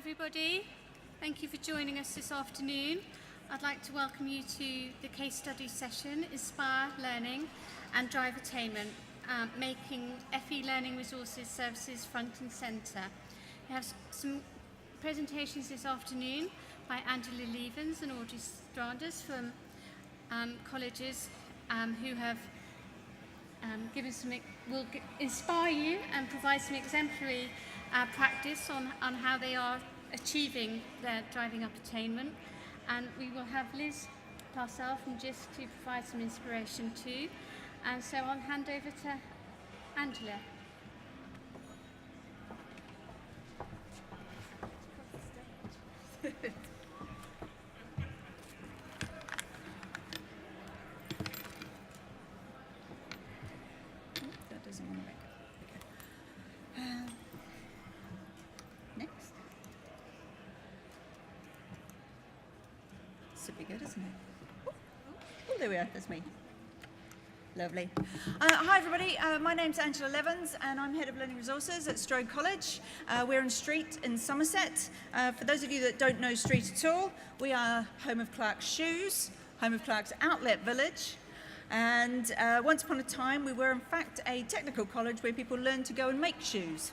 everybody. Thank you for joining us this afternoon. I'd like to welcome you to the case study session, Inspire Learning and Drive Attainment, making FE learning resources services front and centre. We have some presentations this afternoon by Angela Levens and Audrey Strandes from colleges who have will inspire you and provide some exemplary practice on how they are achieving their driving up attainment. And we will have Liz Parcell from Jisc to provide some inspiration too. And so I'll hand over to Angela. That doesn't want to make it. Okay. Next. This would be good, isn't it? Oh, there we are. That's me. Lovely. Hi everybody, my name's Angela Levens and I'm Head of Learning Resources at Strode College. We're in Street in Somerset. For those of you that don't know Street at all, we are home of Clark's Shoes, home of Clark's Outlet Village. And once upon a time we were in fact a technical college where people learned to go and make shoes.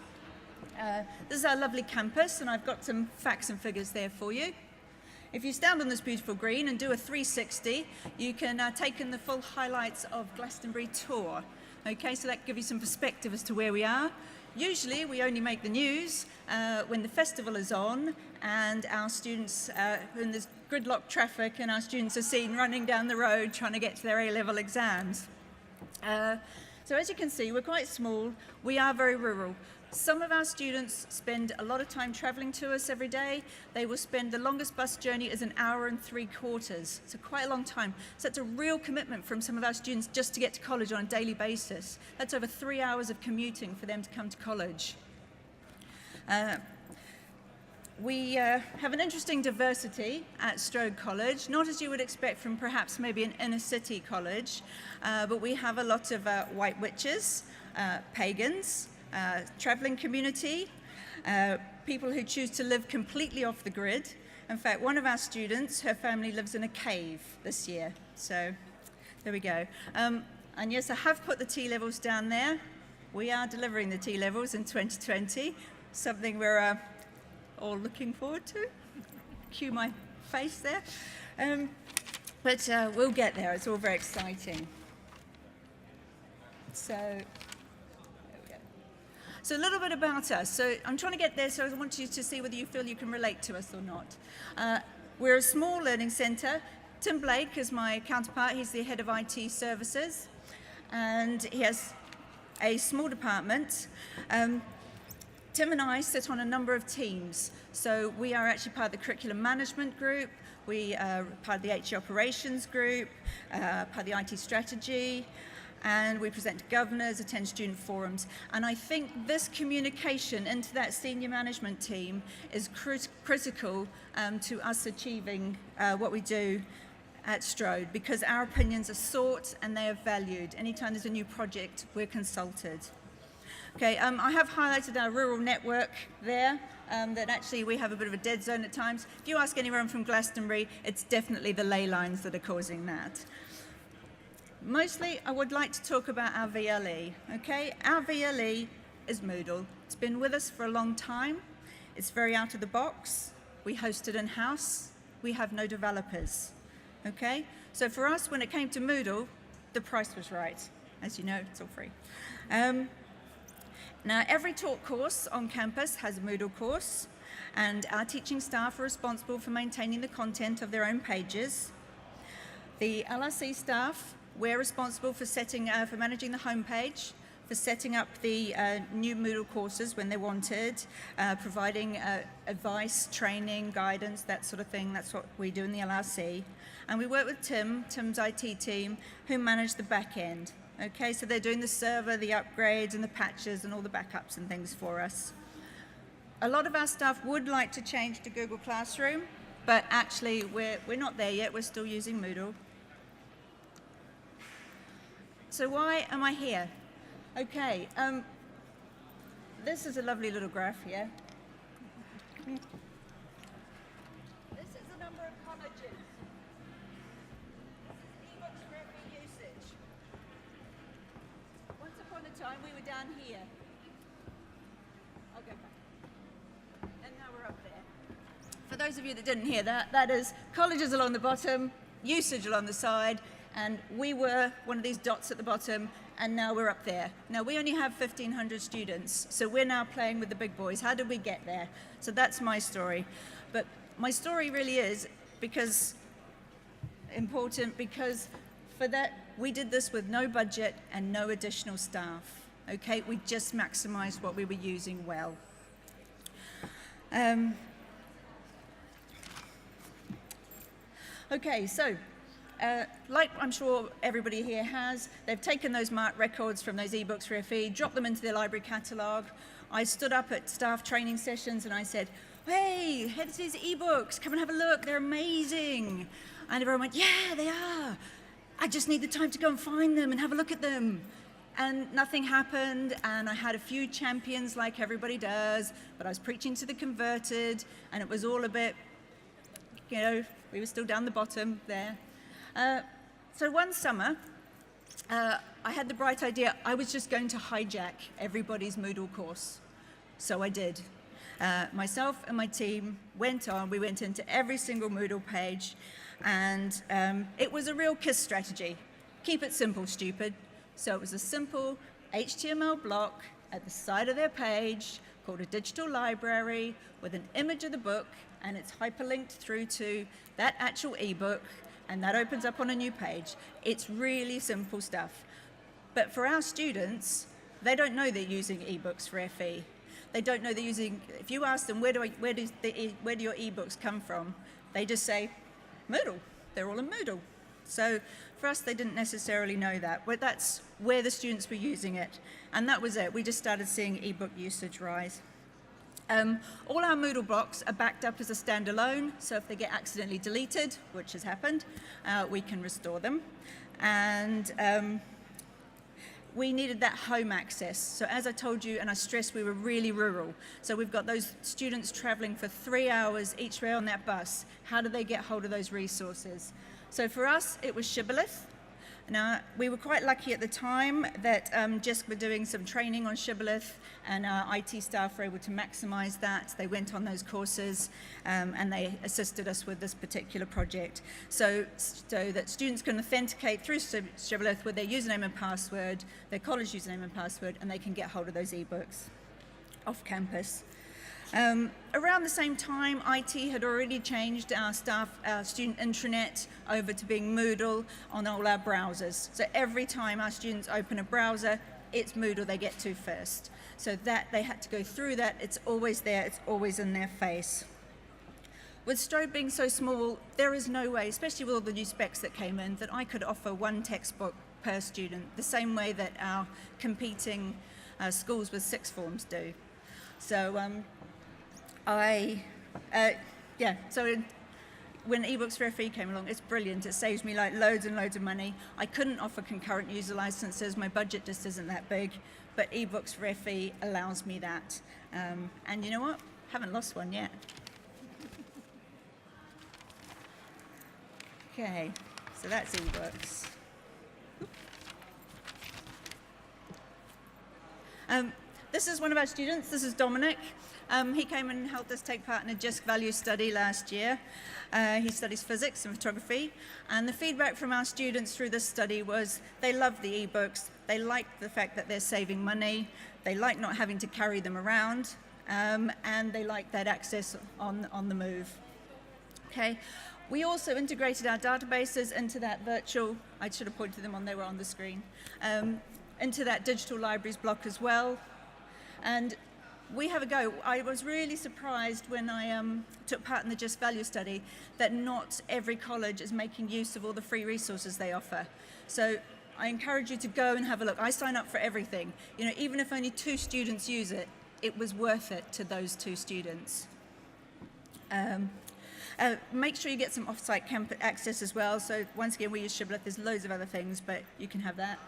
This is our lovely campus and I've got some facts and figures there for you. If you stand on this beautiful green and do a 360, you can take in the full highlights of Glastonbury tour. Okay, so that gives you some perspective as to where we are. Usually we only make the news when the festival is on and our students, when there's gridlock traffic and our students are seen running down the road trying to get to their A-level exams. So as you can see, we're quite small. We are very rural. Some of our students spend a lot of time travelling to us every day. They will spend the longest bus journey is 1 hour and 3/4. So quite a long time. So that's a real commitment from some of our students just to get to college on a daily basis. That's over 3 hours of commuting for them to come to college. We have an interesting diversity at Strode College, not as you would expect from perhaps maybe an inner city college, but we have a lot of white witches, pagans, travelling community, people who choose to live completely off the grid. In fact, one of our students, her family lives in a cave this year. So there we go. And yes, I have put the T-levels down there. We are delivering the T-levels in 2020, something we're all looking forward to. Cue my face there. But we'll get there. It's all very exciting. So a little bit about us. So I'm trying to get there, so I want you to see whether you feel you can relate to us or not. We're a small learning centre. Tim Blake is my counterpart. He's the head of IT services, and he has a small department. Tim and I sit on a number of teams. So we are actually part of the curriculum management group. We are part of the HE operations group, part of the IT strategy. And we present to governors, attend student forums. And I think this communication into that senior management team is critical to us achieving what we do at Strode, because our opinions are sought and they are valued. Anytime there's a new project, we're consulted. Okay, I have highlighted our rural network there, that actually we have a bit of a dead zone at times. If you ask anyone from Glastonbury, it's definitely the ley lines that are causing that. Mostly, I would like to talk about our VLE, okay? Our VLE is Moodle. It's been with us for a long time. It's very out of the box. We host it in-house. We have no developers, okay? So for us, when it came to Moodle, the price was right. As you know, it's all free. Now, every taught course on campus has a Moodle course, and our teaching staff are responsible for maintaining the content of their own pages. The LRC staff, we're responsible for for managing the homepage, for setting up the new Moodle courses when they're wanted, providing advice, training, guidance, that sort of thing. That's what we do in the LRC. And we work with Tim's IT team, who manage the back end. Okay, so they're doing the server, the upgrades, and the patches, and all the backups and things for us. A lot of our staff would like to change to Google Classroom, but actually we're not there yet. We're still using Moodle. So why am I here? Okay, this is a lovely little graph here. number of colleges. Ebooks for every usage. Once upon a time, we were down here. I'll go back. And now we're up there. For those of you that didn't hear that, that is colleges along the bottom, usage along the side, and we were one of these dots at the bottom, and now we're up there. Now, we only have 1,500 students, so we're now playing with the big boys. How did we get there? So that's my story. But my story really is important because for that, we did this with no budget and no additional staff. Okay, we just maximized what we were using well. Okay, so like I'm sure everybody here has, they've taken those marked records from those ebooks for FE, dropped them into their library catalogue. I stood up at staff training sessions and I said, hey, here's these ebooks, come and have a look, they're amazing. And everyone went, yeah, they are. I just need the time to go and find them and have a look at them. And nothing happened, and I had a few champions like everybody does, but I was preaching to the converted, and it was all a bit, you know, we were still down the bottom there. So one summer, I had the bright idea I was just going to hijack everybody's Moodle course. So I did. Myself and my team went into every single Moodle page, and it was a real KISS strategy. Keep it simple, stupid. So it was a simple HTML block at the side of their page called a digital library with an image of the book, and it's hyperlinked through to that actual ebook, and that opens up on a new page. It's really simple stuff. But for our students, they don't know they're using ebooks for FE. They don't know they're using, if you ask them, where do your ebooks come from? They just say, Moodle. They're all in Moodle. So for us, they didn't necessarily know that, but that's where the students were using it. And that was it. We just started seeing ebook usage rise. All our Moodle blocks are backed up as a standalone, so if they get accidentally deleted, which has happened, we can restore them. And we needed that home access. So as I told you, and I stressed, we were really rural. So we've got those students traveling for 3 hours each way on that bus. How do they get hold of those resources? So for us, it was Shibboleth. Now, we were quite lucky at the time that Jisc were doing some training on Shibboleth, and our IT staff were able to maximize that. They went on those courses, and they assisted us with this particular project. So that students can authenticate through Shibboleth with their username and password, their college username and password, and they can get hold of those ebooks off campus. Around the same time, IT had already changed our student intranet over to being Moodle on all our browsers. So every time our students open a browser, it's Moodle they get to first. So that they had to go through that. It's always there. It's always in their face. With Strobe being so small, there is no way, especially with all the new specs that came in, that I could offer one textbook per student, the same way that our competing schools with sixth forms do. So when ebooks for FE came along, it's brilliant. It saves me like loads and loads of money. I couldn't offer concurrent user licenses. My budget just isn't that big. But ebooks for FE allows me that. And you know what? Haven't lost one yet. Okay, so that's ebooks. This is one of our students. This is Dominic. He came and helped us take part in a Jisc value study last year. He studies physics and photography, and the feedback from our students through this study was they love the ebooks, they like the fact that they're saving money, they like not having to carry them around, and they like that access on the move. Okay. We also integrated our databases into that virtual, I should have pointed them on, they were on the screen, into that digital libraries block as well. And we have a go. I was really surprised when I took part in the Jisc value study that not every college is making use of all the free resources they offer. So I encourage you to go and have a look. I sign up for everything. You know, even if only 2 students use it, it was worth it to those 2 students. Make sure you get some off-site campus access as well. So once again, we use Shibboleth. There's loads of other things, but you can have that.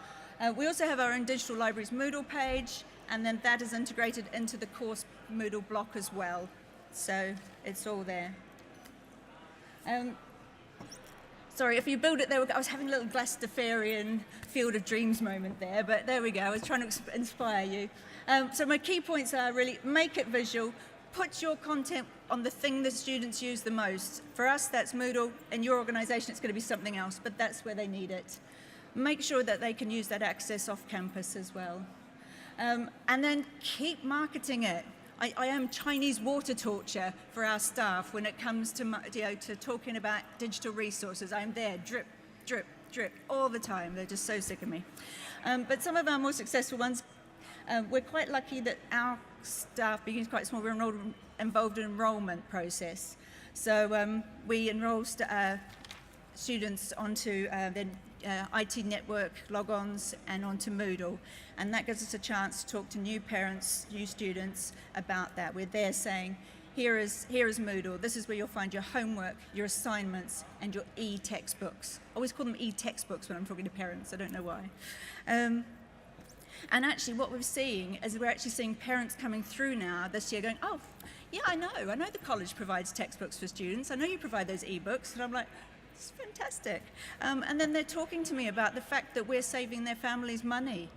We also have our own digital libraries Moodle page, and then that is integrated into the course Moodle block as well. So it's all there. Sorry, if you build it there, I was having a little Glastonbury Field of Dreams moment there, but there we go. I was trying to inspire you. So my key points are really make it visual, put your content on the thing that students use the most. For us, that's Moodle. In your organisation, it's going to be something else, but that's where they need it. Make sure that they can use that access off campus as well. And then keep marketing it. I am Chinese water torture for our staff when it comes to, to talking about digital resources. I'm there, drip, drip, drip, all the time. They're just so sick of me. But some of our more successful ones, we're quite lucky that our staff, being quite small, we're involved in enrolment process. So we enroll students onto the IT network logons and onto Moodle, and that gives us a chance to talk to new parents, new students about that. We're there saying, here is Moodle, this is where you'll find your homework, your assignments, and your e-textbooks. I always call them e-textbooks when I'm talking to parents, I don't know why. And actually what we're seeing is we're actually seeing parents coming through now this year going, oh, yeah, I know the college provides textbooks for students, I know you provide those e-books, and I'm like, it's fantastic. And then they're talking to me about the fact that we're saving their families money.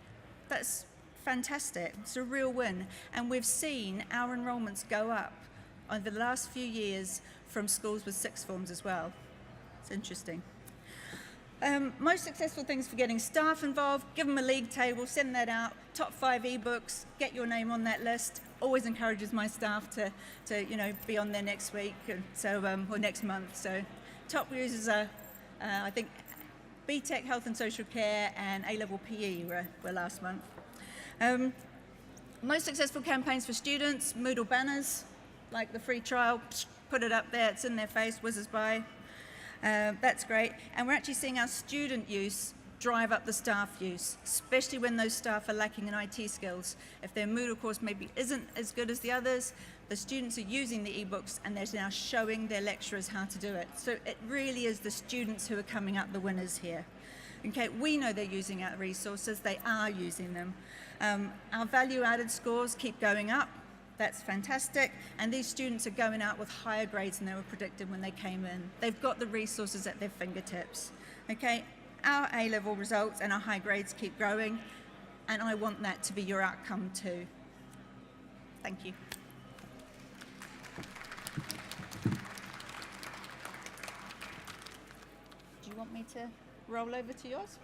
That's fantastic. It's a real win. And we've seen our enrolments go up over the last few years from schools with sixth forms as well. It's interesting. Most successful things for getting staff involved, give them a league table, send that out, top 5 ebooks, get your name on that list. Always encourages my staff to be on there next week, or next month. So top users are, I think, BTEC Health and Social Care and A-Level PE were last month. Most successful campaigns for students, Moodle banners, like the free trial, put it up there, it's in their face, whizzes by. That's great. And we're actually seeing our student use drive up the staff use, especially when those staff are lacking in IT skills. If their Moodle course maybe isn't as good as the others, the students are using the ebooks and they're now showing their lecturers how to do it. So it really is the students who are coming up the winners here. Okay, we know they're using our resources, they are using them. Our value-added scores keep going up. That's fantastic. And these students are going out with higher grades than they were predicted when they came in. They've got the resources at their fingertips. Okay, our A-level results and our high grades keep growing, and I want that to be your outcome too. Thank you. Do you want me to roll over to yours?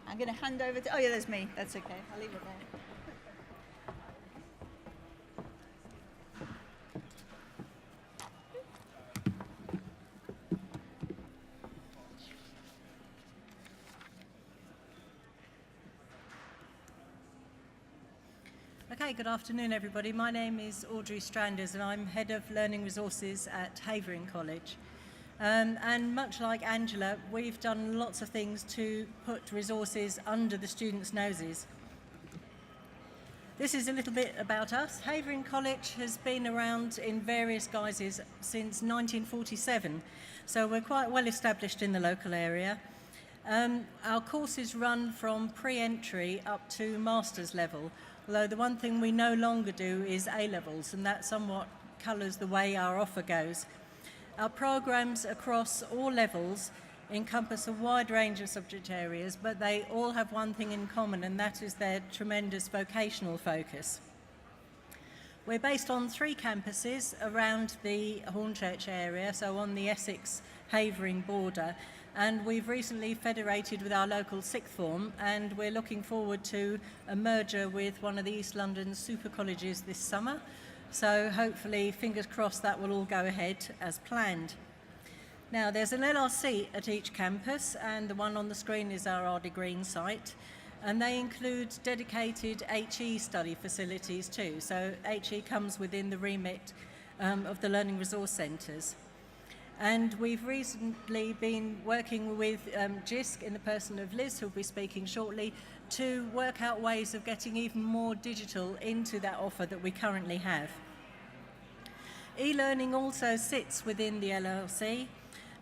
I'm going to hand over to, oh yeah, there's me. That's okay. I'll leave it there. Okay, good afternoon everybody. My name is Audrey Stranders and I'm Head of Learning Resources at Havering College. And much like Angela, we've done lots of things to put resources under the students' noses. This is a little bit about us. Havering College has been around in various guises since 1947, so we're quite well established in the local area. Our courses run from pre-entry up to master's level, although the one thing we no longer do is A-levels, and that somewhat colours the way our offer goes. Our programmes across all levels encompass a wide range of subject areas, but they all have one thing in common, and that is their tremendous vocational focus. We're based on 3 campuses around the Hornchurch area, so on the Essex-Havering border, and we've recently federated with our local sixth form, and we're looking forward to a merger with one of the East London super colleges this summer. So hopefully, fingers crossed, that will all go ahead as planned. Now, there's an LRC at each campus, and the one on the screen is our Ardie Green site, and they include dedicated HE study facilities too. So HE comes within the remit of the Learning Resource Centres. And we've recently been working with Jisc, in the person of Liz, who'll be speaking shortly, to work out ways of getting even more digital into that offer that we currently have. E-learning also sits within the LLC.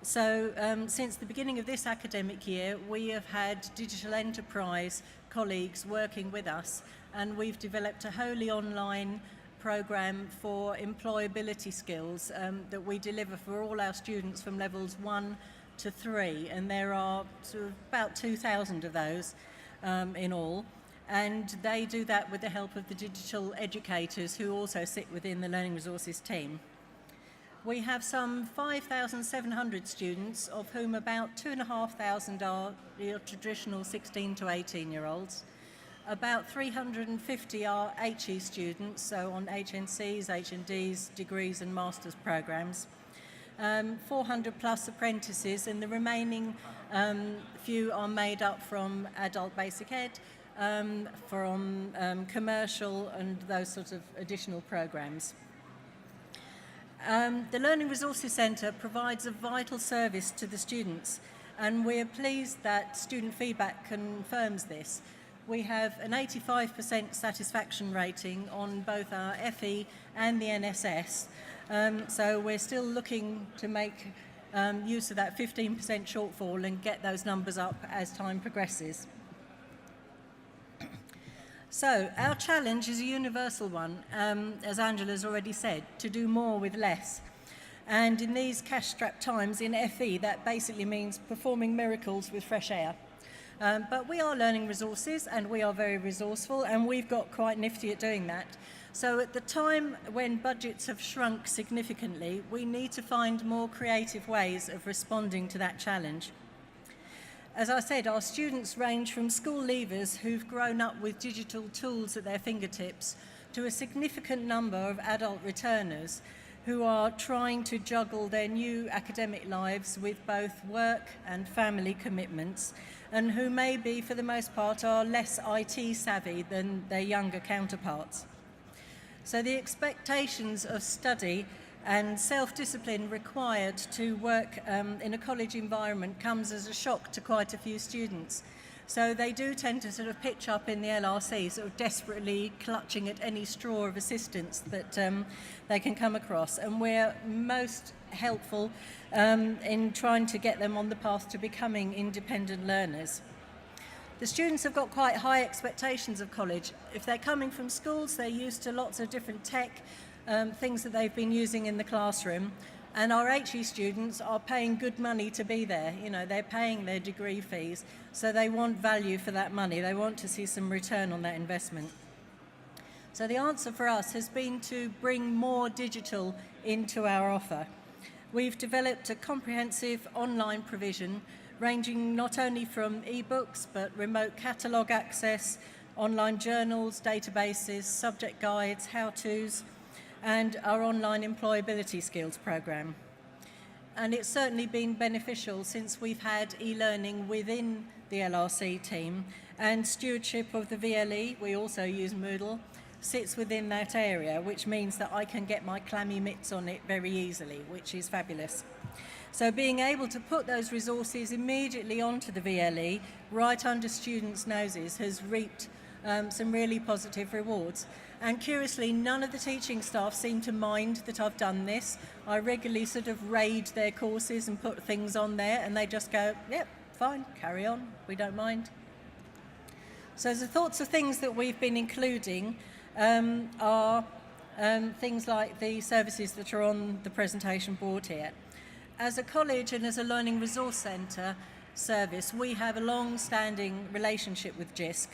So since the beginning of this academic year, we have had digital enterprise colleagues working with us, and we've developed a wholly online programme for employability skills that we deliver for all our students from levels 1 to 3, and there are sort of about 2,000 of those in all, and they do that with the help of the digital educators who also sit within the Learning Resources team. We have some 5,700 students, of whom about 2,500 are your traditional 16 to 18-year-olds. About 350 are HE students, so on HNCs, HNDs, degrees and master's programmes. 400 plus apprentices, and the remaining few are made up from adult basic ed, from commercial and those sorts of additional programmes. The Learning Resources Centre provides a vital service to the students, and we're pleased that student feedback confirms this. We have an 85% satisfaction rating on both our FE and the NSS, so we're still looking to make use of that 15% shortfall and get those numbers up as time progresses. So our challenge is a universal one, as Angela's already said, to do more with less. And in these cash-strapped times in FE, that basically means performing miracles with fresh air. But we are learning resources, and we are very resourceful, and we've got quite nifty at doing that. So at the time when budgets have shrunk significantly, we need to find more creative ways of responding to that challenge. As I said, our students range from school leavers who've grown up with digital tools at their fingertips to a significant number of adult returners who are trying to juggle their new academic lives with both work and family commitments, and who maybe, for the most part, are less IT savvy than their younger counterparts. So the expectations of study and self-discipline required to work in a college environment comes as a shock to quite a few students. So they do tend to sort of pitch up in the LRC, sort of desperately clutching at any straw of assistance that they can come across. And we're most helpful in trying to get them on the path to becoming independent learners. The students have got quite high expectations of college. If they're coming from schools, they're used to lots of different tech, things that they've been using in the classroom. And our HE students are paying good money to be there. You know, they're paying their degree fees, so they want value for that money. They want to see some return on that investment. So the answer for us has been to bring more digital into our offer. We've developed a comprehensive online provision ranging not only from ebooks but remote catalogue access, online journals, databases, subject guides, how-tos, and our online employability skills programme. And it's certainly been beneficial since we've had e-learning within the LRC team, and stewardship of the VLE, we also use Moodle, sits within that area, which means that I can get my clammy mitts on it very easily, which is fabulous. So being able to put those resources immediately onto the VLE, right under students' noses, has reaped some really positive rewards. And curiously, none of the teaching staff seem to mind that I've done this. I regularly sort of raid their courses and put things on there, and they just go, yep, fine, carry on, we don't mind. So the sorts of things that we've been including are things like the services that are on the presentation board here. As a college and as a learning resource centre service, we have a long-standing relationship with Jisc.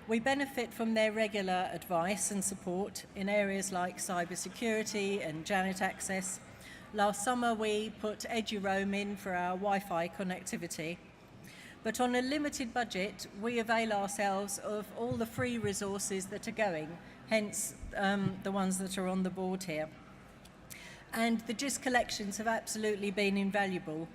We benefit from their regular advice and support in areas like cybersecurity and Janet access. Last summer we put EduRoam in for our Wi-Fi connectivity. But on a limited budget, we avail ourselves of all the free resources that are going, hence the ones that are on the board here. And the Jisc collections have absolutely been invaluable.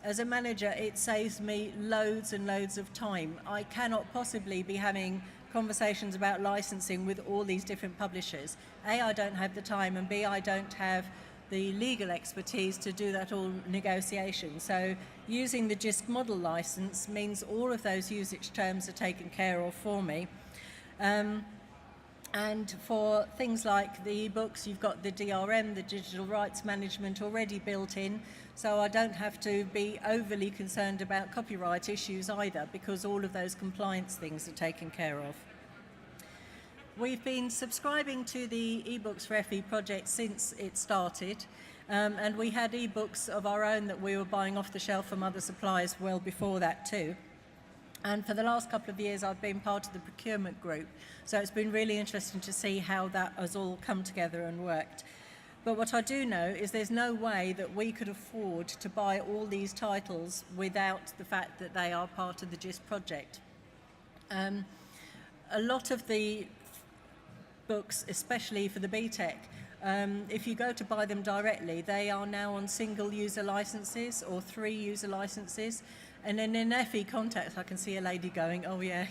As a manager, it saves me loads and loads of time. I cannot possibly be having conversations about licensing with all these different publishers. A, I don't have the time, and B, I don't have the legal expertise to do that all negotiation. So using the Jisc model license means all of those usage terms are taken care of for me. And for things like the e-books, you've got the DRM, the digital rights management, already built in, so I don't have to be overly concerned about copyright issues either, because all of those compliance things are taken care of. We've been subscribing to the eBooks for FE project since it started, and we had eBooks of our own that we were buying off the shelf from other suppliers well before that too. And for the last couple of years, I've been part of the procurement group, so it's been really interesting to see how that has all come together and worked. But what I do know is there's no way that we could afford to buy all these titles without the fact that they are part of the Jisc project. A lot of the books, especially for the BTEC, if you go to buy them directly, they are now on single user licenses or 3 user licenses. And then in an FE context, I can see a lady going, oh yeah.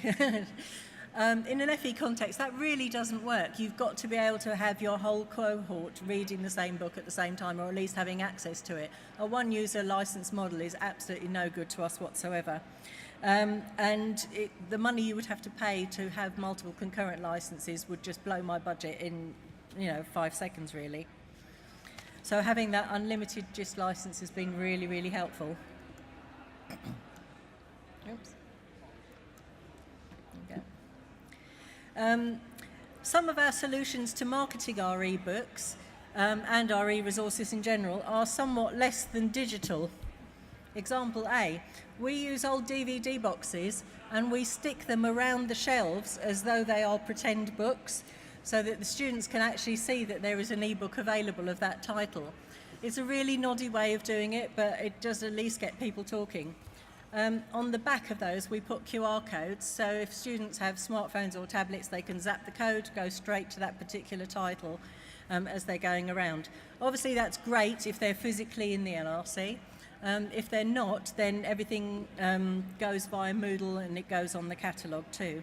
In an FE context, that really doesn't work. You've got to be able to have your whole cohort reading the same book at the same time, or at least having access to it. A one user license model is absolutely no good to us whatsoever. The money you would have to pay to have multiple concurrent licenses would just blow my budget in 5 seconds really. So having that unlimited Jisc license has been really, really helpful. Oops. Okay. Some of our solutions to marketing our ebooks and our e-resources in general are somewhat less than digital. Example A, we use old DVD boxes and we stick them around the shelves as though they are pretend books so that the students can actually see that there is an ebook available of that title. It's a really noddy way of doing it, but it does at least get people talking. On the back of those we put QR codes, so if students have smartphones or tablets they can zap the code, go straight to that particular title as they're going around. Obviously that's great if they're physically in the LRC. If they're not, then everything goes via Moodle and it goes on the catalogue too.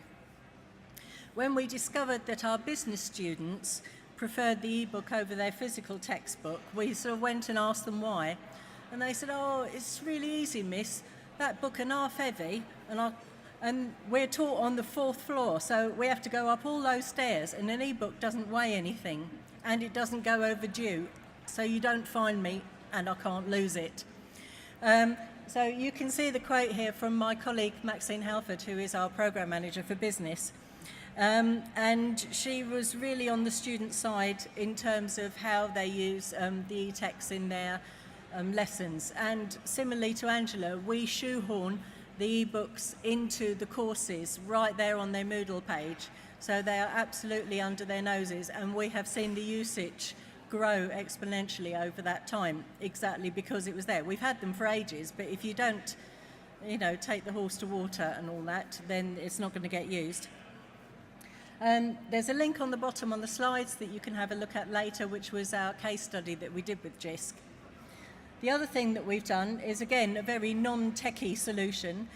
When we discovered that our business students preferred the ebook over their physical textbook, we sort of went and asked them why. And they said, oh, it's really easy, miss. That book and half heavy, and we're taught on the 4th floor, so we have to go up all those stairs, and an ebook doesn't weigh anything, and it doesn't go overdue, so you don't find me, and I can't lose it. So you can see the quote here from my colleague Maxine Halford, who is our program manager for business. And she was really on the student side in terms of how they use the e-texts in their lessons. And similarly to Angela, we shoehorn the e-books into the courses right there on their Moodle page. So they are absolutely under their noses, and we have seen the usage grow exponentially over that time, exactly because it was there. We've had them for ages, but if you don't, take the horse to water and all that, then it's not going to get used. There's a link on the bottom on the slides that you can have a look at later, which was our case study that we did with Jisc. The other thing that we've done is, again, a very non-techie solution.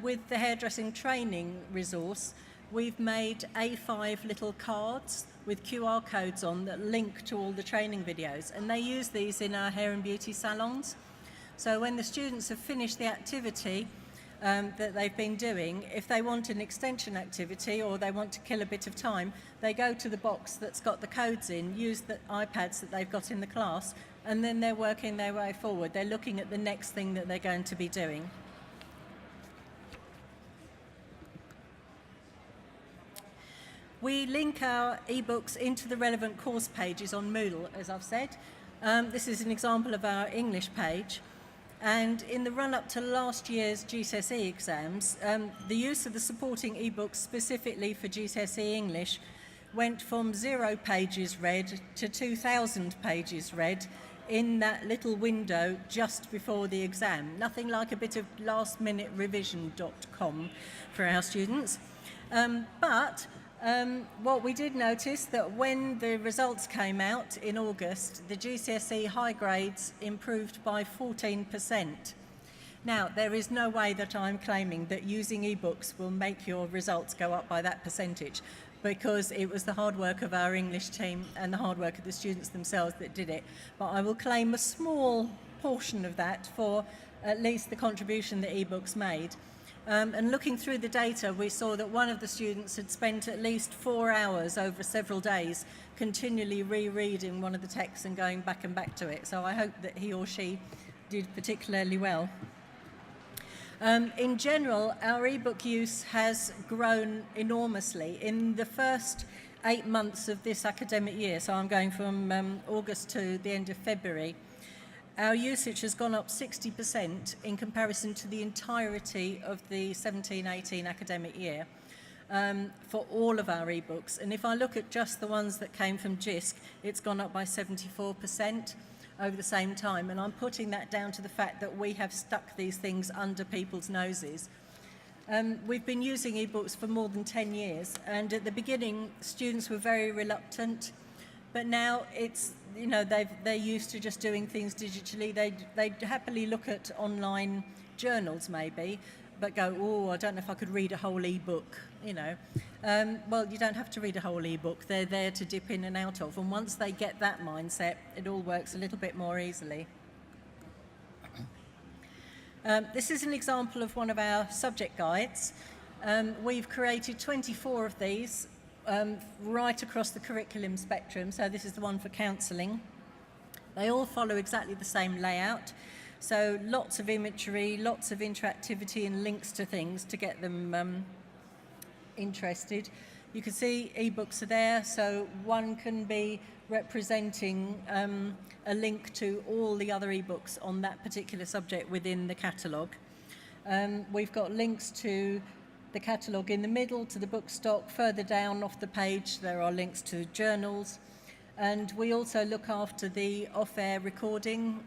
With the hairdressing training resource, we've made A5 little cards with QR codes on that link to all the training videos, and they use these in our hair and beauty salons. So when the students have finished the activity that they've been doing, if they want an extension activity or they want to kill a bit of time, they go to the box that's got the codes in, use the iPads that they've got in the class, and then they're working their way forward. They're looking at the next thing that they're going to be doing. We link our ebooks into the relevant course pages on Moodle, as I've said. This is an example of our English page. And in the run-up to last year's GCSE exams, the use of the supporting ebooks specifically for GCSE English went from 0 pages read to 2,000 pages read in that little window just before the exam. Nothing like a bit of last-minute revision.com for our students. What we did notice that when the results came out in August, the GCSE high grades improved by 14%. Now, there is no way that I'm claiming that using ebooks will make your results go up by that percentage, because it was the hard work of our English team and the hard work of the students themselves that did it. But I will claim a small portion of that for at least the contribution that ebooks made. And looking through the data, we saw that one of the students had spent at least 4 hours over several days continually rereading one of the texts and going back and back to it. So I hope that he or she did particularly well. In general, our ebook use has grown enormously. In the first 8 months of this academic year, so I'm going from August to the end of February, our usage has gone up 60% in comparison to the entirety of the 17-18 academic year for all of our ebooks. And if I look at just the ones that came from Jisc, it's gone up by 74% over the same time. And I'm putting that down to the fact that we have stuck these things under people's noses. We've been using ebooks for more than 10 years, and at the beginning, students were very reluctant, but now it's, you know, they're used to just doing things digitally. They'd happily look at online journals maybe, but go, oh, I don't know if I could read a whole ebook, you know. Well, you don't have to read a whole ebook. They're there to dip in and out of, and once they get that mindset, it all works a little bit more easily. This is an example of one of our subject guides. We've created 24 of these right across the curriculum spectrum. So this is the one for counselling. They all follow exactly the same layout. So lots of imagery, lots of interactivity and links to things to get them interested. You can see ebooks are there, so one can be representing a link to all the other ebooks on that particular subject within the catalogue. We've got links to the catalogue in the middle, to the book stock. Further down off the page there are links to journals, and we also look after the off-air recording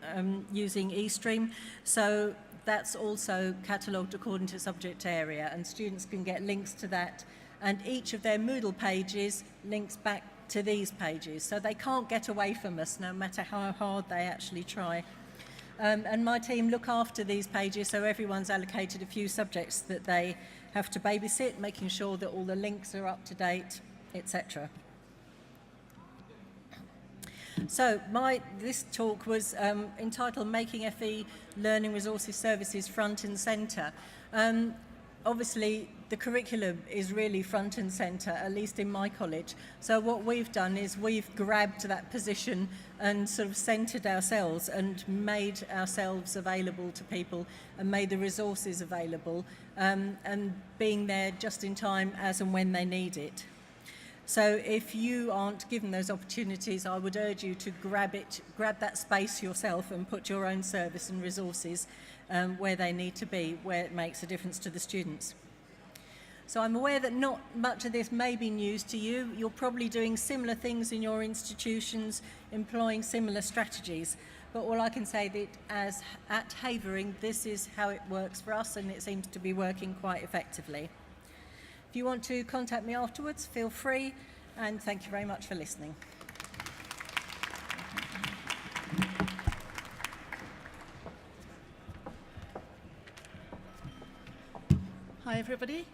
using eStream, so that's also catalogued according to subject area, and students can get links to that, and each of their Moodle pages links back to these pages, so they can't get away from us no matter how hard they actually try. And my team look after these pages, so everyone's allocated a few subjects that they have to babysit, making sure that all the links are up to date, etc. So this talk was entitled Making FE Learning Resources Services Front and Centre. Obviously, the curriculum is really front and centre, at least in my college. So what we've done is we've grabbed that position and sort of centred ourselves and made ourselves available to people and made the resources available and being there just in time as and when they need it. So if you aren't given those opportunities, I would urge you to grab that space yourself and put your own service and resources where they need to be, where it makes a difference to the students. So I'm aware that not much of this may be news to you. You're probably doing similar things in your institutions, employing similar strategies. But all I can say that as at Havering, this is how it works for us, and it seems to be working quite effectively. If you want to contact me afterwards, feel free, and thank you very much for listening. Hi everybody.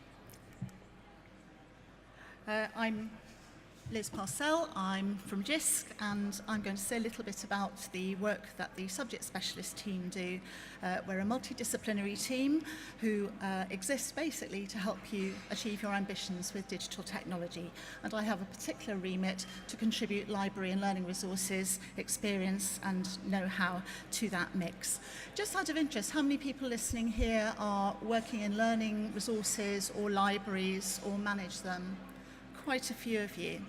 I'm Liz Parcell, I'm from Jisc, and I'm going to say a little bit about the work that the subject specialist team do. We're a multidisciplinary team who exists basically to help you achieve your ambitions with digital technology, and I have a particular remit to contribute library and learning resources, experience and know-how to that mix. Just out of interest, how many people listening here are working in learning resources or libraries or manage them? Quite a few of you.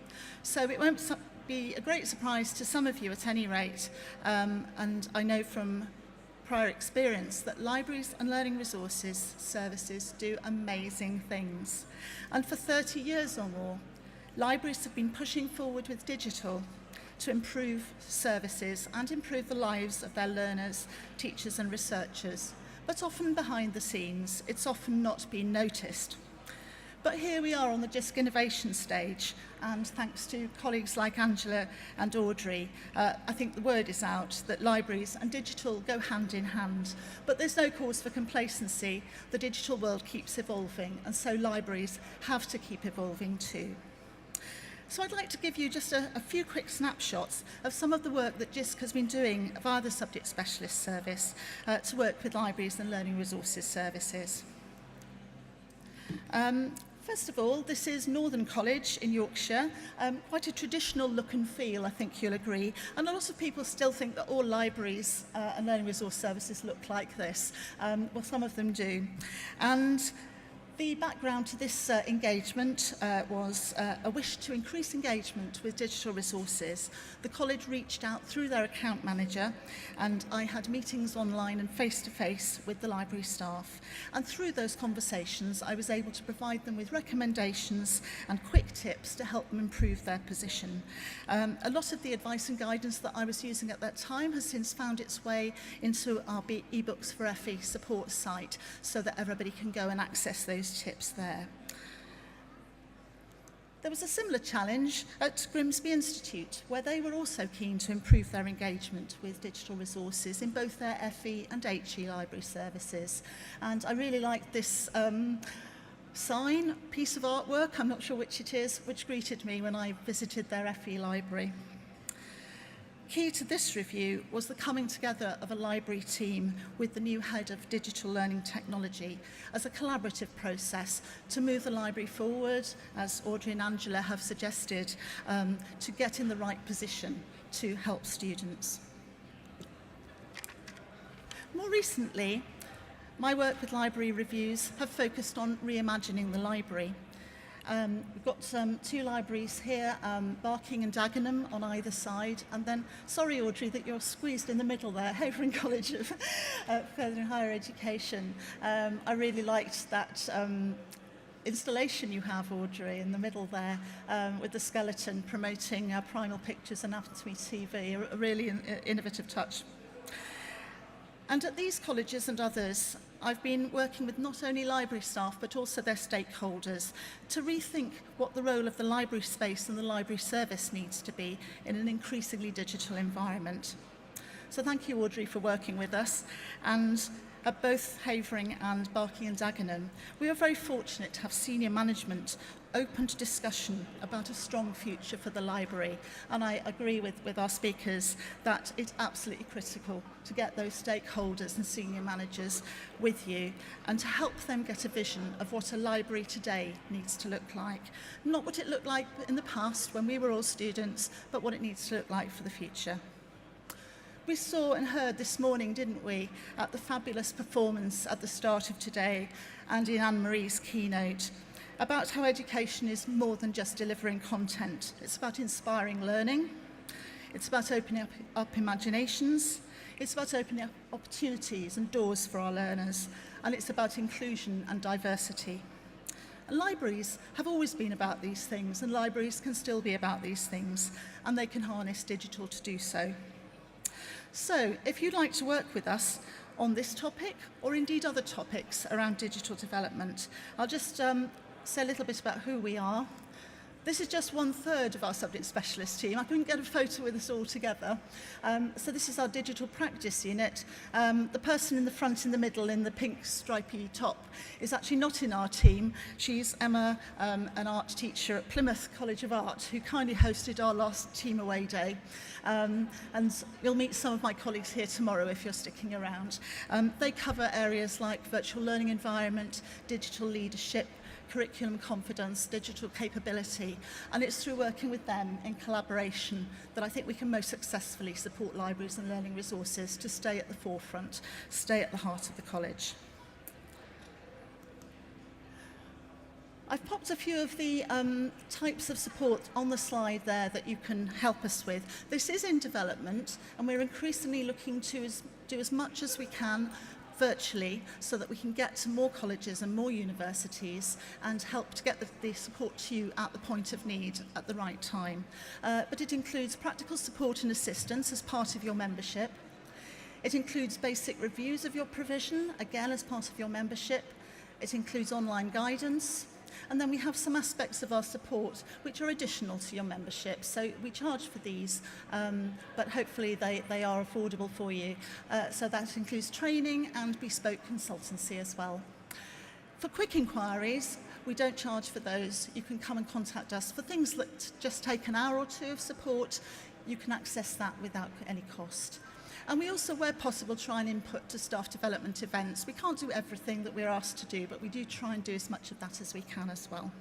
So it won't be a great surprise to some of you at any rate, and I know from prior experience that libraries and learning resources services do amazing things. And for 30 years or more, libraries have been pushing forward with digital to improve services and improve the lives of their learners, teachers and researchers. But often behind the scenes, it's often not been noticed. But here we are on the Jisc innovation stage, and thanks to colleagues like Angela and Audrey, I think the word is out that libraries and digital go hand in hand. But there's no cause for complacency. The digital world keeps evolving, and so libraries have to keep evolving too. So I'd like to give you just a few quick snapshots of some of the work that Jisc has been doing via the Subject Specialist Service to work with libraries and learning resources services. First of all, this is Northern College in Yorkshire, quite a traditional look and feel, I think you'll agree, and a lot of people still think that all libraries and learning resource services look like this. Well, some of them do. And The background to this engagement was a wish to increase engagement with digital resources. The college reached out through their account manager, and I had meetings online and face-to-face with the library staff. And through those conversations, I was able to provide them with recommendations and quick tips to help them improve their position. A lot of the advice and guidance that I was using at that time has since found its way into our eBooks for FE support site, so that everybody can go and access those tips there. There was a similar challenge at Grimsby Institute, where they were also keen to improve their engagement with digital resources in both their FE and HE library services. And I really liked this piece of artwork, I'm not sure which it is, which greeted me when I visited their FE library. Key to this review was the coming together of a library team with the new head of digital learning technology as a collaborative process to move the library forward, as Audrey and Angela have suggested, to get in the right position to help students. More recently, my work with library reviews have focused on reimagining the library. We've got two libraries here, Barking and Dagenham on either side, and then, sorry Audrey that you're squeezed in the middle there, Havering College of Further and Higher Education. I really liked that installation you have, Audrey, in the middle there, with the skeleton promoting Primal Pictures and Anatomy TV, a really innovative touch. And at these colleges and others, I've been working with not only library staff but also their stakeholders to rethink what the role of the library space and the library service needs to be in an increasingly digital environment. So thank you, Audrey, for working with us. And at both Havering and Barking and Dagenham, we are very fortunate to have senior management open to discussion about a strong future for the library. And I agree with our speakers that it's absolutely critical to get those stakeholders and senior managers with you and to help them get a vision of what a library today needs to look like. Not what it looked like in the past when we were all students, but what it needs to look like for the future. We saw and heard this morning, didn't we, at the fabulous performance at the start of today and in Anne-Marie's keynote, about how education is more than just delivering content. It's about inspiring learning. It's about opening up imaginations. It's about opening up opportunities and doors for our learners. And it's about inclusion and diversity. And libraries have always been about these things, and libraries can still be about these things, and they can harness digital to do so. So, if you'd like to work with us on this topic, or indeed other topics around digital development, I'll just say a little bit about who we are. This is just 1/3 of our subject specialist team. I couldn't get a photo with us all together. So this is our digital practice unit. The person in the front in the middle in the pink stripy top is actually not in our team. She's Emma, an art teacher at Plymouth College of Art, who kindly hosted our last team away day. And you'll meet some of my colleagues here tomorrow if you're sticking around. They cover areas like virtual learning environment, digital leadership, curriculum confidence, digital capability, and it's through working with them in collaboration that I think we can most successfully support libraries and learning resources to stay at the forefront, stay at the heart of the college. I've popped a few of the types of support on the slide there that you can help us with. This is in development, and we're increasingly looking to do as much as we can virtually so that we can get to more colleges and more universities and help to get the support to you at the point of need at the right time. But it includes practical support and assistance as part of your membership. It includes basic reviews of your provision, again as part of your membership. It includes online guidance. And then we have some aspects of our support which are additional to your membership. So we charge for these, but hopefully they are affordable for you. So that includes training and bespoke consultancy as well. For quick inquiries, we don't charge for those. You can come and contact us. For things that just take an hour or two of support, you can access that without any cost. And we also, where possible, try and input to staff development events. We can't do everything that we're asked to do, but we do try and do as much of that as we can as well.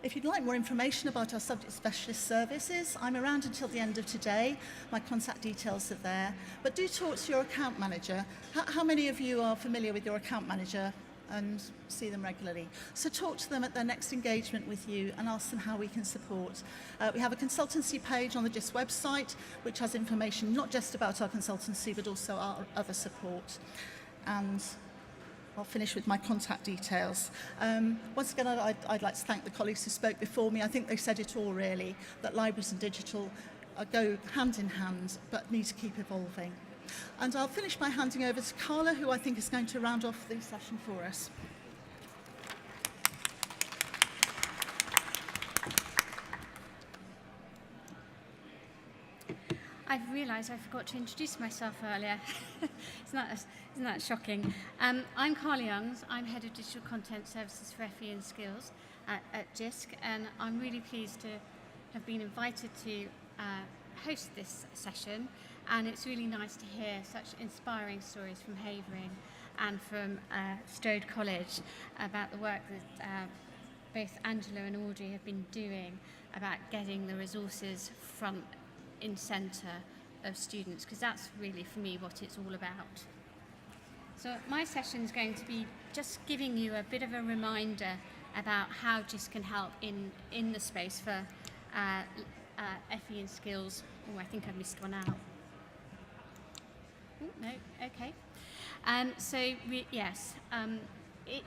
If you'd like more information about our subject specialist services, I'm around until the end of today. My contact details are there. But do talk to your account manager. How many of you are familiar with your account manager? and see them regularly. So talk to them at their next engagement with you and ask them how we can support. We have a consultancy page on the Jisc website, which has information not just about our consultancy, but also our other support. And I'll finish with my contact details. Once again, I'd like to thank the colleagues who spoke before me. I think they said it all really, that libraries and digital go hand in hand, but need to keep evolving. And I'll finish by handing over to Carla, who I think is going to round off the session for us. I've realised I forgot to introduce myself earlier. Isn't that shocking? I'm Carla Youngs. I'm Head of Digital Content Services for FE and Skills at Jisc, and I'm really pleased to have been invited to host this session. And it's really nice to hear such inspiring stories from Havering and from Strode College about the work that both Angela and Audrey have been doing about getting the resources front in centre of students, because that's really for me what it's all about. So my session is going to be just giving you a bit of a reminder about how Jisc can help in the space for FE and skills. Oh, I think I missed one out. Oh, no, okay.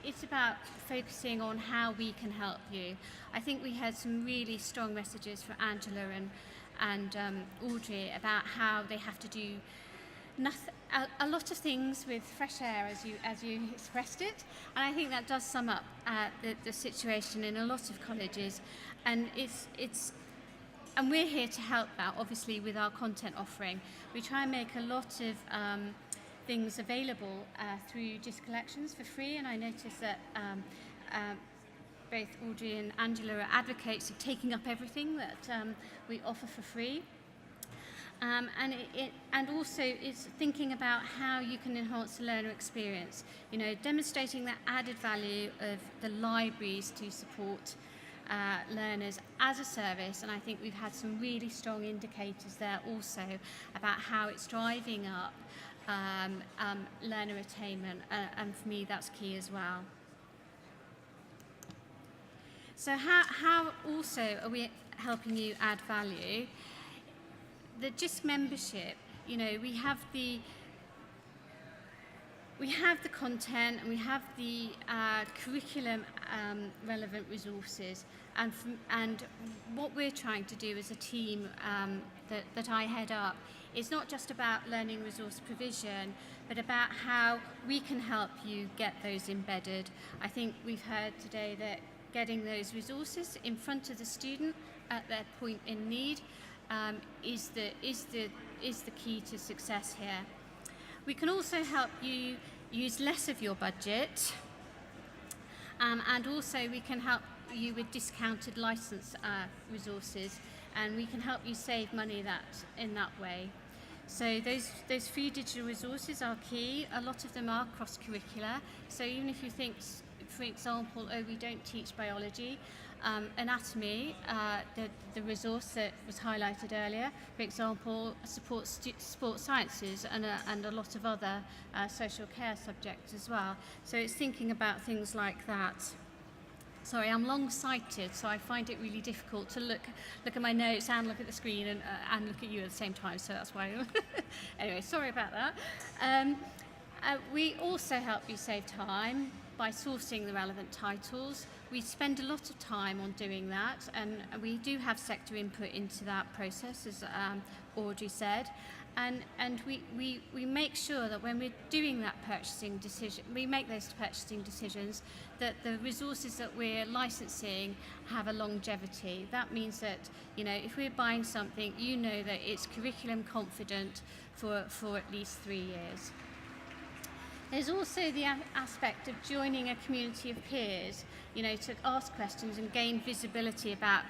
It's about focusing on how we can help you. I think we had some really strong messages from Angela and Audrey about how they have to do a lot of things with fresh air, as you expressed it, and I think that does sum up the situation in a lot of colleges, and and we're here to help that, obviously, with our content offering. We try and make a lot of things available through Jisc collections for free, and I noticed that both Audrey and Angela are advocates of taking up everything that we offer for free. And also it's thinking about how you can enhance the learner experience, demonstrating the added value of the libraries to support learners as a service, and I think we've had some really strong indicators there also about how it's driving up learner attainment, and for me that's key as well. So how also are we helping you add value? The Jisc membership, we have the content, and we have the curriculum relevant resources, and what we're trying to do as a team that I head up is not just about learning resource provision, but about how we can help you get those embedded. I think we've heard today that getting those resources in front of the student at their point in need is the key to success here. We can also help you use less of your budget, and also we can help you with discounted license resources, and we can help you save money in that way. So those free digital resources are key. A lot of them are cross-curricular. So even if you think, for example, we don't teach biology, anatomy, the resource that was highlighted earlier, for example, supports sports sciences and a lot of other social care subjects as well. So it's thinking about things like that. Sorry, I'm long-sighted, so I find it really difficult to look at my notes and look at the screen and look at you at the same time, so that's why. Anyway, sorry about that. We also help you save time by sourcing the relevant titles. We spend a lot of time on doing that, and we do have sector input into that process, as Audrey said. And we make sure that when we're doing that purchasing decision, we make those purchasing decisions, that the resources that we're licensing have a longevity. That means that, if we're buying something, that it's curriculum confident for at least 3 years. There's also the aspect of joining a community of peers, to ask questions and gain visibility about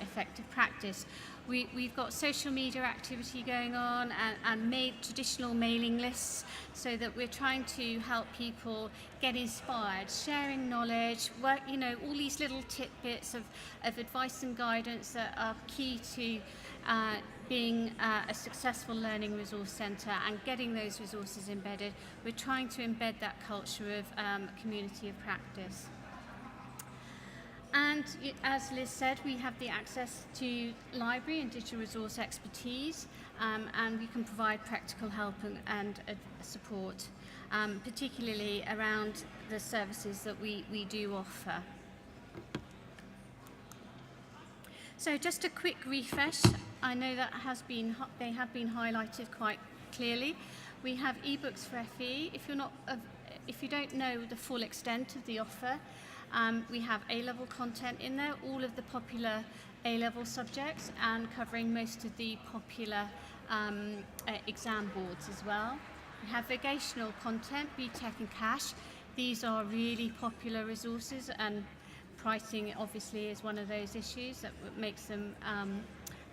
effective practice. We've got social media activity going on and made traditional mailing lists, so that we're trying to help people get inspired, sharing knowledge, work, all these little tidbits of advice and guidance that are key to being a successful learning resource centre and getting those resources embedded, we're trying to embed that culture of community of practice. And as Liz said, we have the access to library and digital resource expertise, and we can provide practical help and support, particularly around the services that we do offer. So just a quick refresh. I know that they have been highlighted quite clearly. We have ebooks for FE. If you don't know the full extent of the offer, we have A-level content in there, all of the popular A-level subjects, and covering most of the popular exam boards as well. We have vocational content, BTEC and Cash. These are really popular resources, and pricing obviously is one of those issues that makes them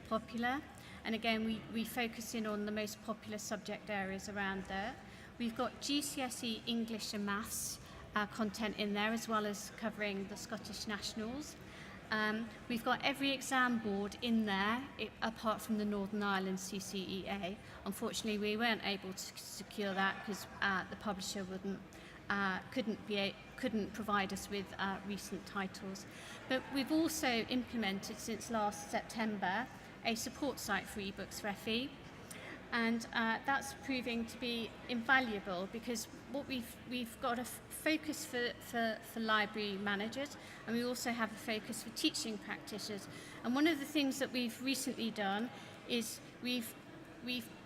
popular. And again, we focus in on the most popular subject areas around there. We've got GCSE English and Maths content in there, as well as covering the Scottish Nationals. We've got every exam board in there, apart from the Northern Ireland CCEA. Unfortunately, we weren't able to secure that because the publisher couldn't provide us with recent titles. But we've also implemented, since last September, a support site for ebooks for FE. And that's proving to be invaluable, because what we've got a focus for library managers, and we also have a focus for teaching practitioners. And one of the things that we've recently done is we've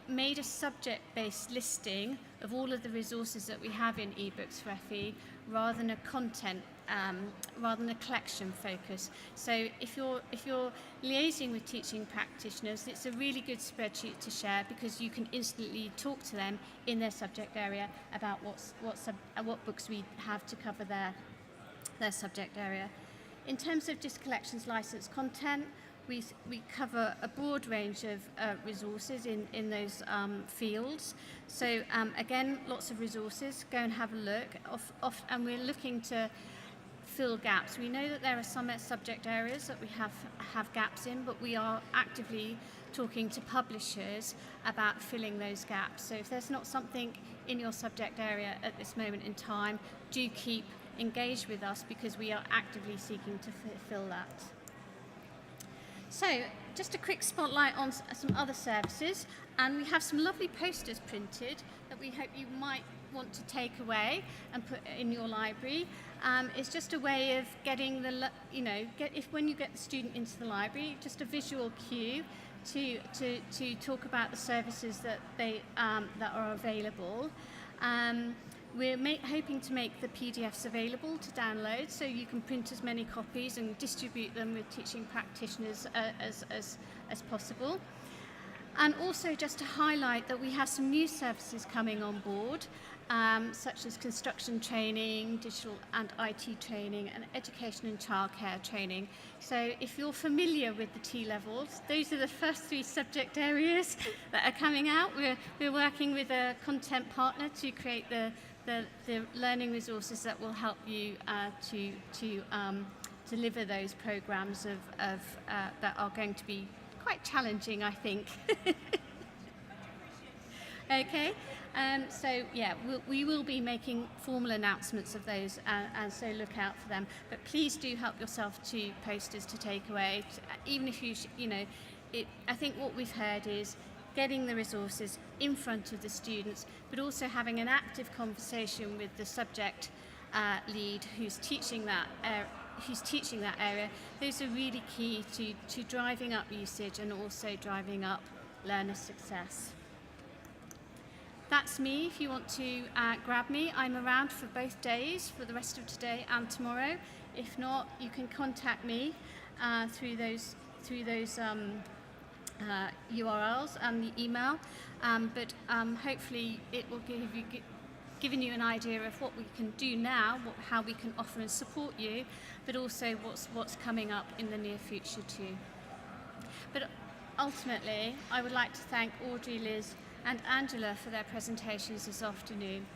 made a subject-based listing of all of the resources that we have in ebooks for FE, rather than a content, rather than a collection focus. So if you're liaising with teaching practitioners, it's a really good spreadsheet to share, because you can instantly talk to them in their subject area about what books we have to cover their subject area. In terms of Jisc Collections licensed content, we cover a broad range of resources in those fields. So again, lots of resources. Go and have a look. And we're looking to fill gaps. We know that there are some subject areas that we have gaps in, but we are actively talking to publishers about filling those gaps. So if there's not something in your subject area at this moment in time, do keep engaged with us, because we are actively seeking to fill that. So, just a quick spotlight on some other services, and we have some lovely posters printed that we hope you might want to take away and put in your library. It's just a way of getting when you get the student into the library, just a visual cue to talk about the services that that are available. We're hoping to make the PDFs available to download, so you can print as many copies and distribute them with teaching practitioners as possible. And also just to highlight that we have some new services coming on board, such as construction training, digital and IT training, and education and childcare training. So if you're familiar with the T-levels, those are the first 3 subject areas that are coming out. We're working with a content partner to create the learning resources that will help you to deliver those programs that are going to be quite challenging, I think. Okay, so yeah, we will be making formal announcements of those, and so look out for them. But please do help yourself to posters to take away, even if I think what we've heard is getting the resources in front of the students, but also having an active conversation with the subject lead who's teaching that area. Those are really key to driving up usage and also driving up learner success. That's me. If you want to grab me, I'm around for both days, for the rest of today and tomorrow. If not, you can contact me through those URLs and the email, but hopefully it will given you an idea of what we can do now, how we can offer and support you, but also what's coming up in the near future too. But ultimately, I would like to thank Audrey, Liz and Angela for their presentations this afternoon.